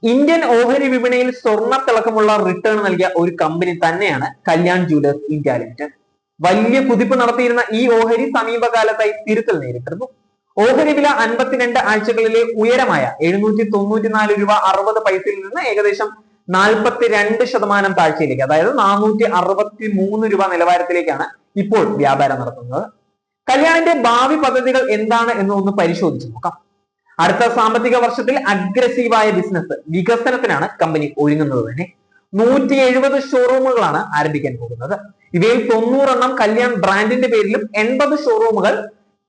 Indian ഓഹരി വിപണിയിൽ സ്വർണ്ണത്തിളക്കമുള്ള return നൽകിയ ഒരു കമ്പനി തന്നെയാണ് കല്യാൺ ജുവലേഴ്സ് ഇന്ത്യ ലിമിറ്റഡ്. വലിയ കുതിപ്പ് നടത്തിയിരുന്ന ഈ ഓഹരി സമീപകാലത്തായി തിരുത്തൽ നേരിട്ടിരുന്നു. ഓഹരി വില 52 ആഴ്ചകളിലെ ഉയരമായ 794 രൂപ 60 പൈസയിൽ നിന്ന് ഏകദേശം 42% താഴ്ചയിലേക്ക്, അതായത് 463 രൂപ നിലവാരത്തിലേക്കാണ് ഇപ്പോൾ വ്യാപാരം നടത്തുന്നത്. കല്യാണിന്റെ ഭാവി പദ്ധതികൾ എന്താണ് എന്ന് ഒന്ന് പരിശോധിച്ച് നോക്കാം. അടുത്ത സാമ്പത്തിക വർഷത്തിൽ അഗ്രസീവായ ബിസിനസ് വികസനത്തിനാണ് കമ്പനി ഒരുങ്ങുന്നത് തന്നെ. 170 ഷോറൂമുകളാണ് ആരംഭിക്കാൻ പോകുന്നത്. ഇവയിൽ 90 എണ്ണം കല്യാൺ ബ്രാൻഡിന്റെ പേരിലും 80 ഷോറൂമുകൾ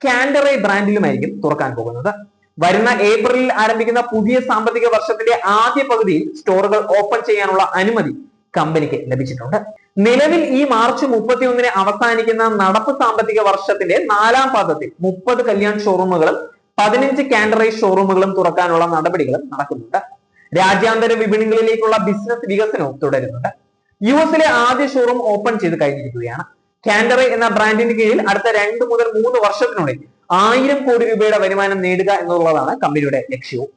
കാൻഡറേ ബ്രാൻഡിലുമായിരിക്കും തുറക്കാൻ പോകുന്നത്. വരുന്ന ഏപ്രിലിൽ ആരംഭിക്കുന്ന പുതിയ സാമ്പത്തിക വർഷത്തിന്റെ ആദ്യ പകുതിയിൽ സ്റ്റോറുകൾ ഓപ്പൺ ചെയ്യാനുള്ള അനുമതി കമ്പനിക്ക് ലഭിച്ചിട്ടുണ്ട്. നിലവിൽ ഈ മാർച്ച് 31 അവസാനിക്കുന്ന നടപ്പ് സാമ്പത്തിക വർഷത്തിന്റെ 4ാം പാദത്തിൽ 30 കല്യാൺ ഷോറൂമുകളും 15 കാൻഡറേ ഷോറൂമുകളും തുറക്കാനുള്ള നടപടികളും നടക്കുന്നുണ്ട്. രാജ്യാന്തര വിപണികളിലേക്കുള്ള ബിസിനസ് വികസനവും തുടരുന്നുണ്ട്. യുഎസിലെ ആദ്യ ഷോറൂം ഓപ്പൺ ചെയ്ത് കഴിഞ്ഞിരിക്കുകയാണ്. കാൻഡറേ എന്ന ബ്രാൻഡിന് കീഴിൽ അടുത്ത 2 മുതൽ 3 വർഷത്തിനുള്ളിൽ 1000 കോടി രൂപയുടെ വരുമാനം നേടുക എന്നുള്ളതാണ് കമ്പനിയുടെ ലക്ഷ്യവും.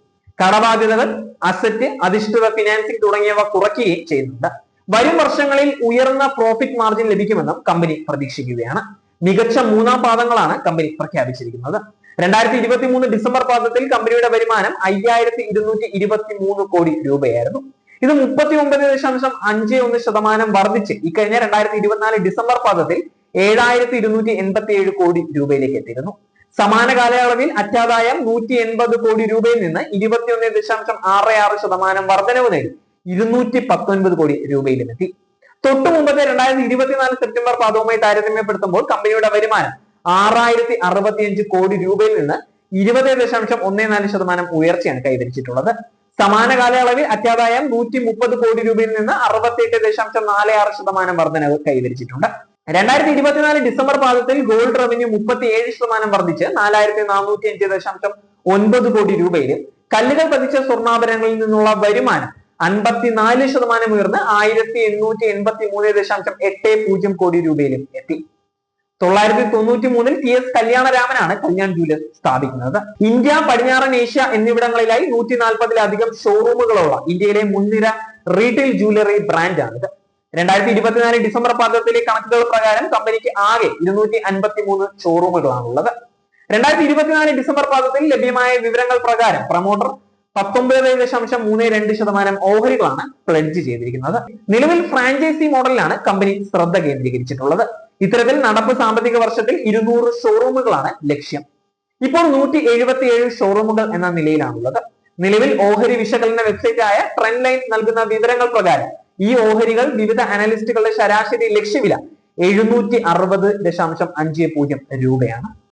കടബാധ്യതകൾ, അസറ്റ് അധിഷ്ഠിത ഫിനാൻസിംഗ് തുടങ്ങിയവ കുറയ്ക്കുകയും ചെയ്യുന്നുണ്ട്. വരും വർഷങ്ങളിൽ ഉയർന്ന പ്രോഫിറ്റ് മാർജിൻ ലഭിക്കുമെന്നും കമ്പനി പ്രതീക്ഷിക്കുകയാണ്. മികച്ച 3ാം പാദങ്ങളാണ് കമ്പനി പ്രഖ്യാപിച്ചിരിക്കുന്നത്. 2023 ഡിസംബർ പാദത്തിൽ കമ്പനിയുടെ വരുമാനം 5223 കോടി രൂപയായിരുന്നു. ഇത് 39.51% വർദ്ധിച്ച് ഇക്കഴിഞ്ഞ 2024 ഡിസംബർ പാദത്തിൽ 7287 കോടി രൂപയിലേക്ക് എത്തിയിരുന്നു. സമാന കാലയളവിൽ അറ്റാദായം 180 കോടി രൂപയിൽ നിന്ന് 21.66% വർധനവ് നേടി 219 കോടി രൂപയിലെത്തി. തൊട്ടു മുമ്പത്തെ 2024 സെപ്റ്റംബർ പാദവുമായി താരതമ്യപ്പെടുത്തുമ്പോൾ കമ്പനിയുടെ വരുമാനം 6065 കോടി രൂപയിൽ നിന്ന് 20.14% ഉയർച്ചയാണ് കൈവരിച്ചിട്ടുള്ളത്. സമാന കാലയളവിൽ അറ്റാദായം 130 കോടി രൂപയിൽ നിന്ന് 68.46% വർധനവ് കൈവരിച്ചിട്ടുണ്ട്. 2024 ഡിസംബർ പാദത്തിൽ ഗോൾഡ് റവന്യൂ 37% വർദ്ധിച്ച് 4405.9 കോടി രൂപയിലും കല്ലുകൾ പതിച്ച സ്വർണ്ണാഭരണങ്ങളിൽ നിന്നുള്ള വരുമാനം 54% ഉയർന്ന് 1883.80 കോടി രൂപയിലും എത്തി. 993 TS കല്യാണരാമനാണ് കല്യാൺ ജുവലേഴ്സ് സ്ഥാപിക്കുന്നത്. ഇന്ത്യ, പടിഞ്ഞാറൻ ഏഷ്യ എന്നിവിടങ്ങളിലായി 140-ലധികം ഷോറൂമുകളുള്ള ഇന്ത്യയിലെ മുൻനിര റീറ്റെയിൽ ജുവലറി ബ്രാൻഡാണിത്. 2024 ഡിസംബർ പാദത്തിലെ കണക്കുകൾ പ്രകാരം കമ്പനിക്ക് ആകെ 253 ഷോറൂമുകളാണുള്ളത്. 2024 ഡിസംബർ പാദത്തിൽ ലഭ്യമായ വിവരങ്ങൾ പ്രകാരം പ്രൊമോട്ടർ 19.32% ഓഹരികളാണ് പ്ലെഡ്ജ് ചെയ്തിരിക്കുന്നത്. നിലവിൽ ഫ്രാഞ്ചൈസി മോഡലിലാണ് കമ്പനി ശ്രദ്ധ കേന്ദ്രീകരിച്ചിട്ടുള്ളത്. ഇത്തരത്തിൽ നടപ്പ് സാമ്പത്തിക വർഷത്തിൽ 200 ഷോറൂമുകളാണ് ലക്ഷ്യം. ഇപ്പോൾ 177 ഷോറൂമുകൾ എന്ന നിലയിലാണുള്ളത്. നിലവിൽ ഓഹരി വിശകലന വെബ്സൈറ്റ് ആയ ട്രെൻഡ് ലൈൻ നൽകുന്ന വിവരങ്ങൾ പ്രകാരം ഈ ഓഹരികൾ വിവിധ അനലിസ്റ്റുകളുടെ ശരാശരി ലക്ഷ്യവില 760.50 രൂപയാണ്.